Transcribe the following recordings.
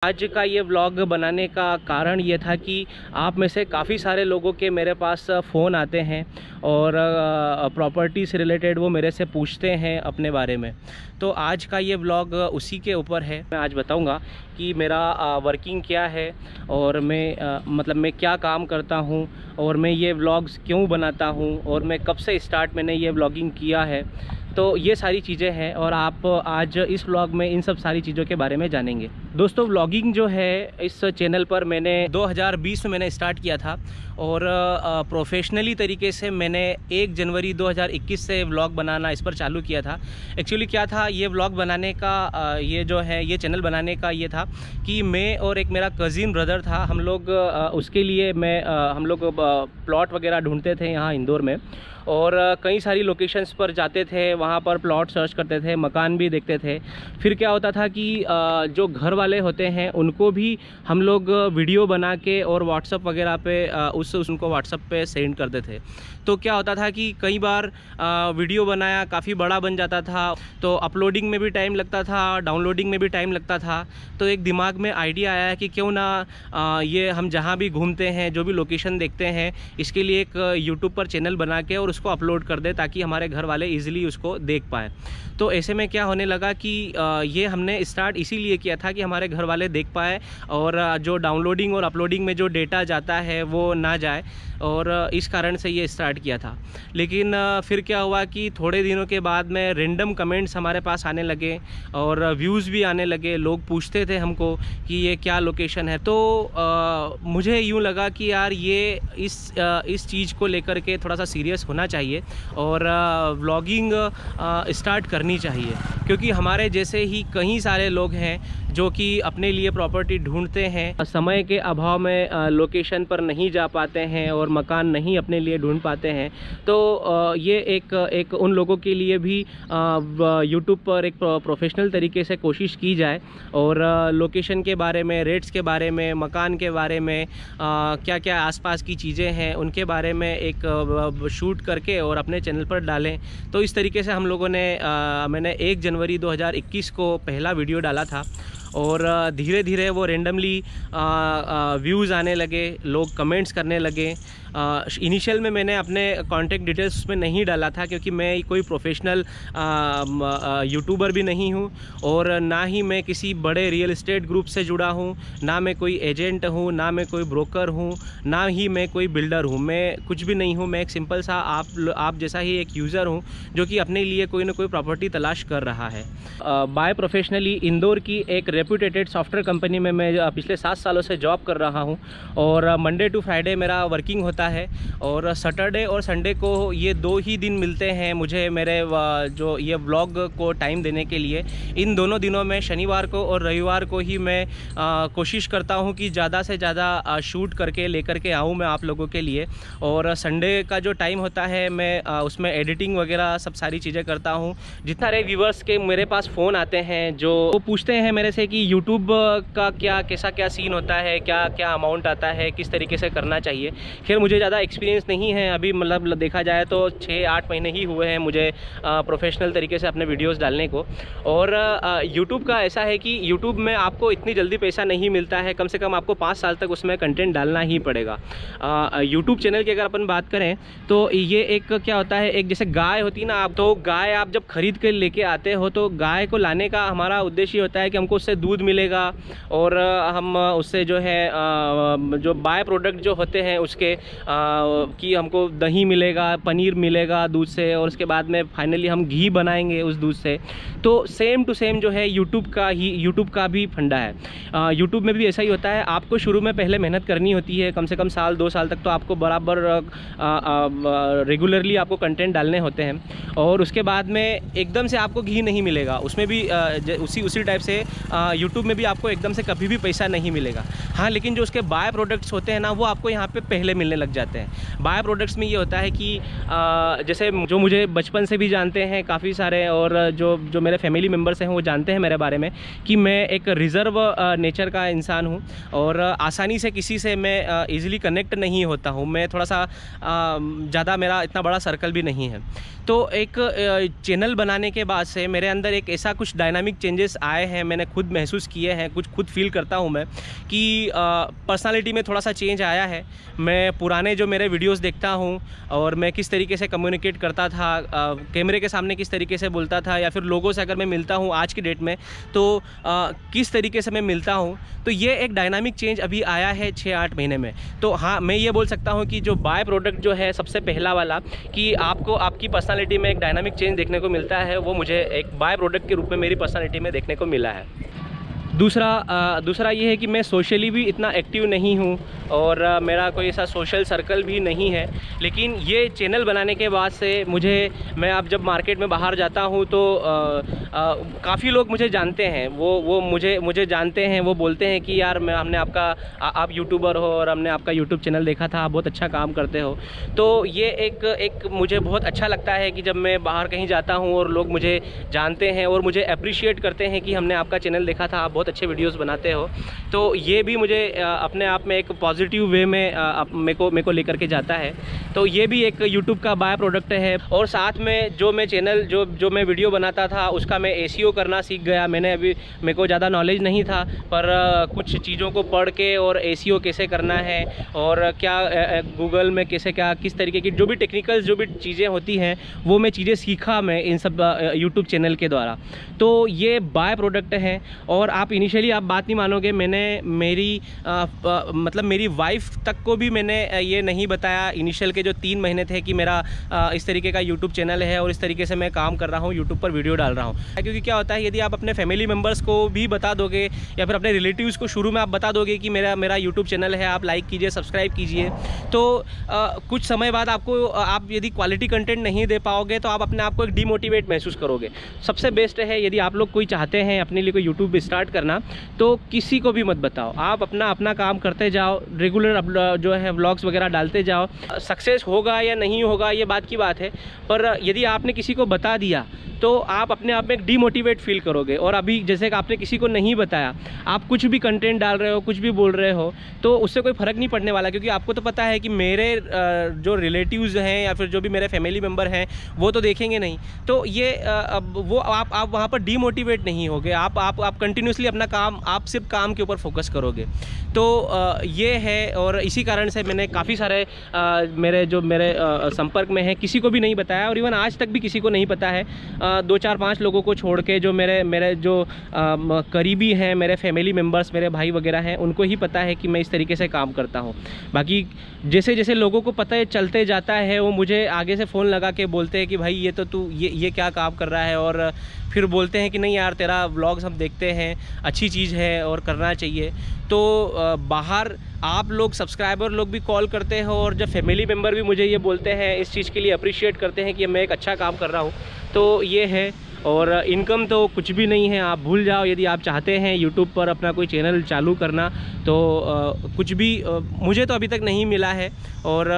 आज का ये व्लॉग बनाने का कारण ये था कि आप में से काफ़ी सारे लोगों के मेरे पास फ़ोन आते हैं और प्रॉपर्टी से रिलेटेड वो मेरे से पूछते हैं अपने बारे में। तो आज का ये व्लॉग उसी के ऊपर है। मैं आज बताऊंगा कि मेरा वर्किंग क्या है और मैं क्या काम करता हूं और मैं ये व्लॉग्स क्यों बनाता हूं और मैं कब से मैंने ये व्लॉगिंग किया है। तो ये सारी चीज़ें हैं और आप आज इस व्लॉग में इन सब सारी चीज़ों के बारे में जानेंगे। दोस्तों, व्लॉगिंग जो है इस चैनल पर मैंने 2020 में मैंने स्टार्ट किया था और प्रोफेशनली तरीके से मैंने 1 जनवरी 2021 से व्लॉग बनाना इस पर चालू किया था। एक्चुअली क्या था, ये व्लॉग बनाने का ये चैनल बनाने का ये था कि मैं और एक मेरा कज़िन ब्रदर था, हम लोग उसके लिए हम लोग प्लॉट वगैरह ढूंढते थे यहाँ इंदौर में और कई सारी लोकेशंस पर जाते थे, वहाँ पर प्लॉट सर्च करते थे, मकान भी देखते थे। फिर क्या होता था कि जो घर वाले होते हैं उनको भी हम लोग वीडियो बना के और व्हाट्सअप वगैरह पे उनको व्हाट्सअप पे सेंड करते थे। तो क्या होता था कि कई बार वीडियो बनाया काफ़ी बड़ा बन जाता था, तो अपलोडिंग में भी टाइम लगता था, डाउनलोडिंग में भी टाइम लगता था। तो एक दिमाग में आइडिया आया कि क्यों ना ये हम जहाँ भी घूमते हैं, जो भी लोकेशन देखते हैं, इसके लिए एक यूट्यूब पर चैनल बना के और उसको अपलोड कर दे ताकि हमारे घर वाले इजीली उसको देख पाएँ। तो ऐसे में क्या होने लगा कि ये हमने स्टार्ट इसीलिए किया था कि हमारे घर वाले देख पाए और जो डाउनलोडिंग और अपलोडिंग में जो डेटा जाता है वो ना जाए, और इस कारण से ये स्टार्ट किया था। लेकिन फिर क्या हुआ कि थोड़े दिनों के बाद में रैंडम कमेंट्स हमारे पास आने लगे और व्यूज़ भी आने लगे। लोग पूछते थे हमको कि ये क्या लोकेशन है। तो मुझे यूँ लगा कि यार ये इस चीज़ को लेकर के थोड़ा सा सीरियस होना चाहिए और व्लॉगिंग स्टार्ट करनी चाहिए, क्योंकि हमारे जैसे ही कई सारे लोग हैं जो कि अपने लिए प्रॉपर्टी ढूंढते हैं, समय के अभाव में लोकेशन पर नहीं जा पाते हैं और मकान नहीं अपने लिए ढूंढ पाते हैं। तो ये एक उन लोगों के लिए भी यूट्यूब पर एक प्रोफेशनल तरीके से कोशिश की जाए और लोकेशन के बारे में, रेट्स के बारे में, मकान के बारे में, क्या क्या आसपास की चीज़ें हैं उनके बारे में एक शूट करके और अपने चैनल पर डालें। तो इस तरीके से हम लोगों ने मैंने 1 जनवरी 2021 को पहला वीडियो डाला था और धीरे धीरे वो रेंडमली व्यूज़ आने लगे, लोग कमेंट्स करने लगे। इनिशियल में मैंने अपने कॉन्टेक्ट डिटेल्स उसमें नहीं डाला था, क्योंकि मैं कोई प्रोफेशनल यूट्यूबर भी नहीं हूँ और ना ही मैं किसी बड़े रियल एस्टेट ग्रुप से जुड़ा हूँ, ना मैं कोई एजेंट हूँ, ना मैं कोई ब्रोकर हूँ, ना ही मैं कोई बिल्डर हूँ। मैं कुछ भी नहीं हूँ। मैं एक सिंपल सा आप जैसा ही एक यूज़र हूँ जो कि अपने लिए कोई ना कोई प्रॉपर्टी तलाश कर रहा है। बाय प्रोफेशनली इंदौर की एक रेप्यूटेटेड सॉफ्टवेयर कंपनी में मैं पिछले 7 सालों से जॉब कर रहा हूँ और मंडे टू फ्राइडे मेरा वर्किंग होता है और सैटरडे और संडे को ये 2 ही दिन मिलते हैं मुझे मेरे जो ये व्लॉग को टाइम देने के लिए। इन दोनों दिनों में शनिवार को और रविवार को ही मैं कोशिश करता हूँ कि ज़्यादा से ज़्यादा शूट करके लेकर के आऊँ मैं आप लोगों के लिए। और संडे का जो टाइम होता है मैं उसमें एडिटिंग वगैरह सब सारी चीज़ें करता हूँ। जितने सारे व्यूवर्स के मेरे पास फ़ोन आते हैं जो वो पूछते हैं मेरे से कि यूट्यूब का क्या सीन होता है, क्या अमाउंट आता है, किस तरीके से करना चाहिए। खैर मुझे ज़्यादा एक्सपीरियंस नहीं है अभी, मतलब देखा जाए तो 6-8 महीने ही हुए हैं मुझे प्रोफेशनल तरीके से अपने वीडियोस डालने को। और यूट्यूब का ऐसा है कि यूट्यूब में आपको इतनी जल्दी पैसा नहीं मिलता है, कम से कम आपको 5 साल तक उसमें कंटेंट डालना ही पड़ेगा। यूट्यूब चैनल की अगर अपन बात करें तो ये एक क्या होता है, एक जैसे गाय होती है ना, आप तो गाय आप जब खरीद कर लेके आते हो तो गाय को लाने का हमारा उद्देश्य होता है कि हमको उससे दूध मिलेगा और हम उससे जो है जो बाय प्रोडक्ट जो होते हैं उसके कि हमको दही मिलेगा, पनीर मिलेगा दूध से, और उसके बाद में फाइनली हम घी बनाएंगे उस दूध से। तो सेम टू सेम जो है यूट्यूब का भी फंडा है। यूट्यूब में भी ऐसा ही होता है। आपको शुरू में पहले मेहनत करनी होती है, कम से कम 1-2 साल तक तो आपको बराबर रेगुलरली आपको कंटेंट डालने होते हैं और उसके बाद में एकदम से आपको घी नहीं मिलेगा। उसमें भी उसी टाइप से यूट्यूब में भी आपको एकदम से कभी भी पैसा नहीं मिलेगा। हाँ, लेकिन जो उसके बाय प्रोडक्ट्स होते हैं ना, वो आपको यहाँ पे पहले मिलने लग लग जाते हैं। बाय प्रोडक्ट्स में ये होता है कि जैसे जो मुझे बचपन से भी जानते हैं काफ़ी सारे, और जो मेरे फैमिली मेम्बर्स हैं वो जानते हैं मेरे बारे में कि मैं एक रिज़र्व नेचर का इंसान हूँ और आसानी से किसी से मैं ईज़िली कनेक्ट नहीं होता हूँ। मैं थोड़ा सा ज़्यादा, मेरा इतना बड़ा सर्कल भी नहीं है। तो एक चैनल बनाने के बाद से मेरे अंदर एक ऐसा कुछ डायनामिक चेंजेस आए हैं, मैंने खुद महसूस किए हैं, कुछ खुद फील करता हूँ मैं कि पर्सनालिटी में थोड़ा सा चेंज आया है। मैं पुराने जो मेरे वीडियोस देखता हूँ और मैं किस तरीके से कम्युनिकेट करता था, कैमरे के सामने किस तरीके से बोलता था, या फिर लोगों से अगर मैं मिलता हूँ आज की डेट में तो किस तरीके से मैं मिलता हूँ, तो ये एक डायनामिक चेंज अभी आया है 6-8 महीने में। तो हाँ, मैं ये बोल सकता हूँ कि जो बाय प्रोडक्ट जो है सबसे पहला वाला, कि आपको आपकी पर्सनालिटी में एक डायनामिक चेंज देखने को मिलता है, वो मुझे एक बाय प्रोडक्ट के रूप में मेरी पर्सनालिटी में देखने को मिला है। दूसरा ये है कि मैं सोशली भी इतना एक्टिव नहीं हूँ और मेरा कोई ऐसा सोशल सर्कल भी नहीं है। लेकिन ये चैनल बनाने के बाद से मैं अब जब मार्केट में बाहर जाता हूँ तो काफ़ी लोग मुझे जानते हैं, वो मुझे जानते हैं, वो बोलते हैं कि यार हमने आप यूट्यूबर हो और हमने आपका यूट्यूब चैनल देखा था, आप बहुत अच्छा काम करते हो। तो ये एक मुझे बहुत अच्छा लगता है कि जब मैं बाहर कहीं जाता हूँ और लोग मुझे जानते हैं और मुझे अप्रिशिएट करते हैं कि हमने आपका चैनल देखा था, आप बहुत अच्छे वीडियोस बनाते हो। तो ये भी मुझे अपने आप में एक पॉजिटिव वे में मेरे को लेकर के जाता है। तो ये भी एक यूट्यूब का बाय प्रोडक्ट है। और साथ में जो मैं वीडियो बनाता था उसका मैं एसईओ करना सीख गया। मेरे को ज़्यादा नॉलेज नहीं था, पर कुछ चीज़ों को पढ़ के और एसईओ कैसे करना है और क्या गूगल में किस तरीके की जो भी टेक्निकल जो भी चीज़ें होती हैं वो मैं चीज़ें सीखा मैं इन सब यूट्यूब चैनल के द्वारा। तो ये बाय प्रोडक्ट है। और आप इनिशियली आप बात नहीं मानोगे, मैंने मेरी वाइफ तक को भी मैंने ये नहीं बताया इनिशियल के जो 3 महीने थे कि मेरा इस तरीके का यूट्यूब चैनल है और इस तरीके से मैं काम कर रहा हूँ, यूट्यूब पर वीडियो डाल रहा हूँ। क्योंकि क्या होता है, यदि आप अपने फैमिली मेम्बर्स को भी बता दोगे या फिर अपने रिलेटिव्स को शुरू में आप बता दोगे कि मेरा यूट्यूब चैनल है, आप लाइक कीजिए, सब्सक्राइब कीजिए, तो कुछ समय बाद आप यदि क्वालिटी कंटेंट नहीं दे पाओगे तो आप अपने आप को एक डीमोटिवेट महसूस करोगे। सबसे बेस्ट है, यदि आप लोग कोई चाहते हैं अपने लिए कोई यूट्यूब स्टार्ट करना, तो किसी को भी मत बताओ, आप अपना काम करते जाओ, रेगुलर जो है व्लॉग्स वगैरह डालते जाओ। सक्सेस होगा या नहीं होगा ये बात की बात है, पर यदि आपने किसी को बता दिया तो आप अपने आप में एक डीमोटिवेट फील करोगे। और अभी जैसे कि आपने किसी को नहीं बताया, आप कुछ भी कंटेंट डाल रहे हो, कुछ भी बोल रहे हो, तो उससे कोई फ़र्क नहीं पड़ने वाला, क्योंकि आपको तो पता है कि मेरे जो रिलेटिव्स हैं या फिर जो भी मेरे फैमिली मेम्बर हैं वो तो देखेंगे नहीं। तो ये वो आप वहाँ पर डीमोटिवेट नहीं होगे, आप कंटिन्यूसली अपना काम, आप सिर्फ काम के ऊपर फोकस करोगे। तो ये है। और इसी कारण से मैंने काफ़ी सारे मेरे संपर्क में हैं किसी को भी नहीं बताया, और इवन आज तक भी किसी को नहीं पता है। 2-4-5 लोगों को छोड़ के जो मेरे जो करीबी हैं, मेरे फैमिली मेम्बर्स, मेरे भाई वगैरह हैं, उनको ही पता है कि मैं इस तरीके से काम करता हूँ। बाकी जैसे जैसे लोगों को पता चलते जाता है, वो मुझे आगे से फ़ोन लगा के बोलते हैं कि भाई ये तो तू ये क्या काम कर रहा है, और फिर बोलते हैं कि नहीं यार तेरा व्लॉग्स हम देखते हैं, अच्छी चीज़ है और करना चाहिए। तो बाहर आप लोग सब्सक्राइबर लोग भी कॉल करते हो, और जब फैमिली मेम्बर भी मुझे ये बोलते हैं, इस चीज़ के लिए अप्रिशिएट करते हैं कि मैं एक अच्छा काम कर रहा हूँ, तो ये है। और इनकम तो कुछ भी नहीं है, आप भूल जाओ। यदि आप चाहते हैं यूट्यूब पर अपना कोई चैनल चालू करना, तो कुछ भी मुझे तो अभी तक नहीं मिला है, और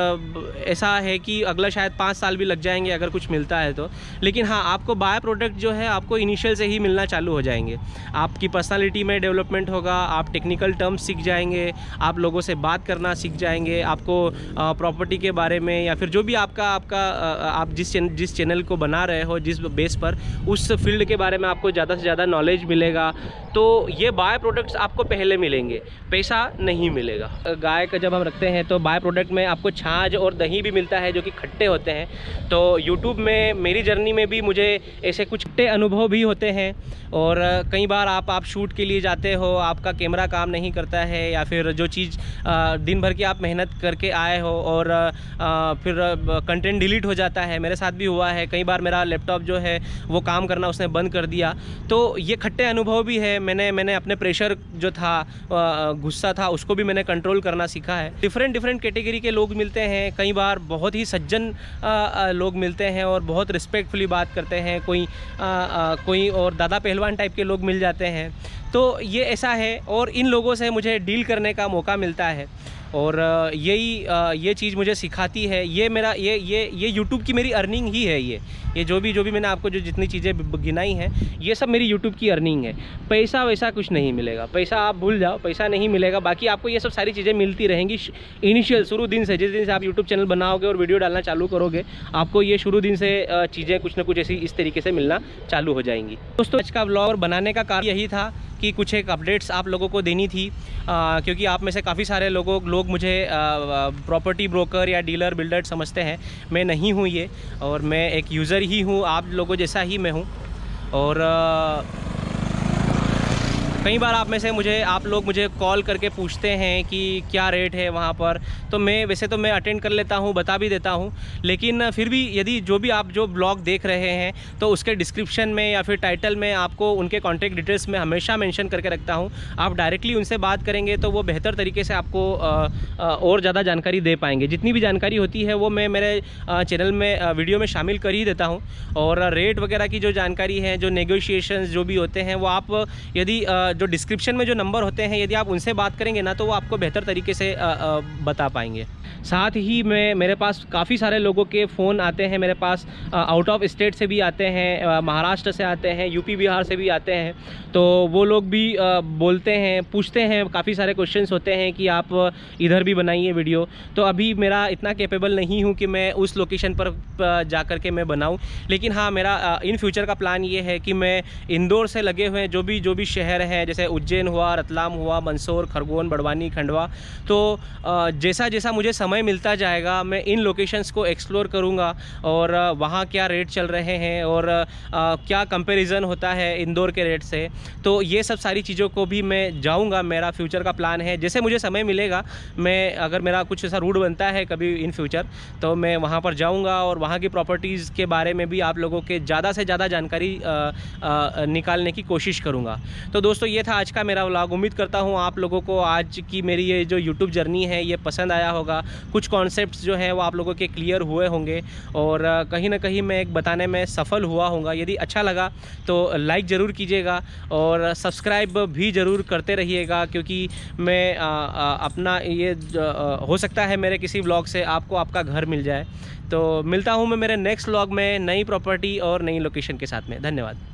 ऐसा है कि अगला शायद 5 साल भी लग जाएंगे अगर कुछ मिलता है तो। लेकिन हाँ, आपको बाय प्रोडक्ट जो है आपको इनिशियल से ही मिलना चालू हो जाएंगे। आपकी पर्सनालिटी में डेवलपमेंट होगा, आप टेक्निकल टर्म्स सीख जाएंगे, आप लोगों से बात करना सीख जाएंगे, आपको प्रॉपर्टी के बारे में या फिर जो भी आप जिस चैनल को बना रहे हो, जिस बेस पर, उस फील्ड के बारे में आपको ज़्यादा से ज़्यादा नॉलेज मिलेगा। तो ये बाय प्रोडक्ट्स आपको पहले मिलेंगे, पैसा नहीं मिलेगा। गाय का जब हम रखते हैं तो बाय प्रोडक्ट में आपको छाछ और दही भी मिलता है जो कि खट्टे होते हैं। तो यूट्यूब में मेरी जर्नी में भी मुझे ऐसे कुछ खट्टे अनुभव भी होते हैं, और कई बार आप शूट के लिए जाते हो, आपका कैमरा काम नहीं करता है, या फिर जो चीज़ दिन भर की आप मेहनत करके आए हो और फिर कंटेंट डिलीट हो जाता है। मेरे साथ भी हुआ है, कई बार मेरा लैपटॉप जो है वो काम करना उसने बंद कर दिया। तो ये खट्टे अनुभव भी है। मैंने अपने प्रेशर जो था, गुस्सा था, उसको भी मैंने कंट्रोल करना सीखा है। डिफरेंट कैटेगरी के लोग मिलते हैं, कई बार बहुत ही सज्जन लोग मिलते हैं और बहुत रिस्पेक्टफुली बात करते हैं, कोई और दादा पहलवान टाइप के लोग मिल जाते हैं। तो ये ऐसा है, और इन लोगों से मुझे डील करने का मौका मिलता है। और ये चीज़ मुझे सिखाती है, ये मेरा ये यूट्यूब की मेरी अर्निंग ही है। ये जो भी मैंने आपको जो जितनी चीज़ें गिनाई हैं, ये सब मेरी यूट्यूब की अर्निंग है। पैसा वैसा कुछ नहीं मिलेगा, पैसा आप भूल जाओ, पैसा नहीं मिलेगा। बाकी आपको ये सब सारी चीज़ें मिलती रहेंगी इनिशियल शुरू दिन से। जिस दिन से आप यूट्यूब चैनल बनाओगे और वीडियो डालना चालू करोगे, आपको ये शुरू दिन से चीज़ें कुछ ना कुछ ऐसी इस तरीके से मिलना चालू हो जाएंगी। दोस्तों, आज का व्लॉग बनाने का कारण यही था कि कुछ एक अपडेट्स आप लोगों को देनी थी, क्योंकि आप में से काफ़ी सारे लोग मुझे प्रॉपर्टी ब्रोकर या डीलर बिल्डर समझते हैं। मैं नहीं हूँ ये, और मैं एक यूज़र ही हूँ, आप लोगों जैसा ही मैं हूँ। और कई बार आप लोग मुझे कॉल करके पूछते हैं कि क्या रेट है वहाँ पर, तो वैसे तो मैं अटेंड कर लेता हूँ, बता भी देता हूँ। लेकिन फिर भी यदि आप जो ब्लॉग देख रहे हैं, तो उसके डिस्क्रिप्शन में या फिर टाइटल में आपको उनके कॉन्टैक्ट डिटेल्स में हमेशा मेंशन करके रखता हूँ। आप डायरेक्टली उनसे बात करेंगे तो वो बेहतर तरीके से आपको और ज़्यादा जानकारी दे पाएंगे। जितनी भी जानकारी होती है वो मैं मेरे चैनल में वीडियो में शामिल कर ही देता हूँ। और रेट वगैरह की जो जानकारी है, जो नेगोशिएशंस जो भी होते हैं, वो आप यदि जो डिस्क्रिप्शन में जो नंबर होते हैं, यदि आप उनसे बात करेंगे ना, तो वो आपको बेहतर तरीके से बता पाएंगे। साथ ही मेरे पास काफ़ी सारे लोगों के फ़ोन आते हैं मेरे पास, आउट ऑफ स्टेट से भी आते हैं, महाराष्ट्र से आते हैं, यूपी बिहार से भी आते हैं। तो वो लोग भी बोलते हैं, पूछते हैं, काफ़ी सारे क्वेश्चंस होते हैं कि आप इधर भी बनाइए वीडियो। तो अभी मेरा इतना कैपेबल नहीं हूँ कि मैं उस लोकेशन पर जा कर के मैं बनाऊँ। लेकिन हाँ, मेरा इन फ्यूचर का प्लान ये है कि मैं इंदौर से लगे हुए जो भी शहर हैं, जैसे उज्जैन हुआ, रतलाम हुआ, मंदसौर, खरगोन, बड़वानी, खंडवा, तो जैसा जैसा मुझे समय मिलता जाएगा, मैं इन लोकेशंस को एक्सप्लोर करूंगा और वहाँ क्या रेट चल रहे हैं और क्या कंपैरिजन होता है इंदौर के रेट से। तो ये सब सारी चीज़ों को भी मैं जाऊंगा, मेरा फ्यूचर का प्लान है। जैसे मुझे समय मिलेगा, मैं अगर मेरा कुछ ऐसा रूट बनता है कभी इन फ्यूचर, तो मैं वहाँ पर जाऊँगा और वहाँ की प्रॉपर्टीज़ के बारे में भी आप लोगों के ज़्यादा से ज़्यादा जानकारी निकालने की कोशिश करूँगा। तो दोस्तों, ये था आज का मेरा व्लॉग। उम्मीद करता हूँ आप लोगों को आज की मेरी ये जो यूट्यूब जर्नी है ये पसंद आया होगा। कुछ कॉन्सेप्ट्स जो हैं वो आप लोगों के क्लियर हुए होंगे और कहीं ना कहीं मैं एक बताने में सफल हुआ हूँगा। यदि अच्छा लगा तो लाइक ज़रूर कीजिएगा और सब्सक्राइब भी ज़रूर करते रहिएगा, क्योंकि मैं अपना ये हो सकता है मेरे किसी व्लॉग से आपको आपका घर मिल जाए। तो मिलता हूँ मैं मेरे नेक्स्ट व्लॉग में नई प्रॉपर्टी और नई लोकेशन के साथ में। धन्यवाद।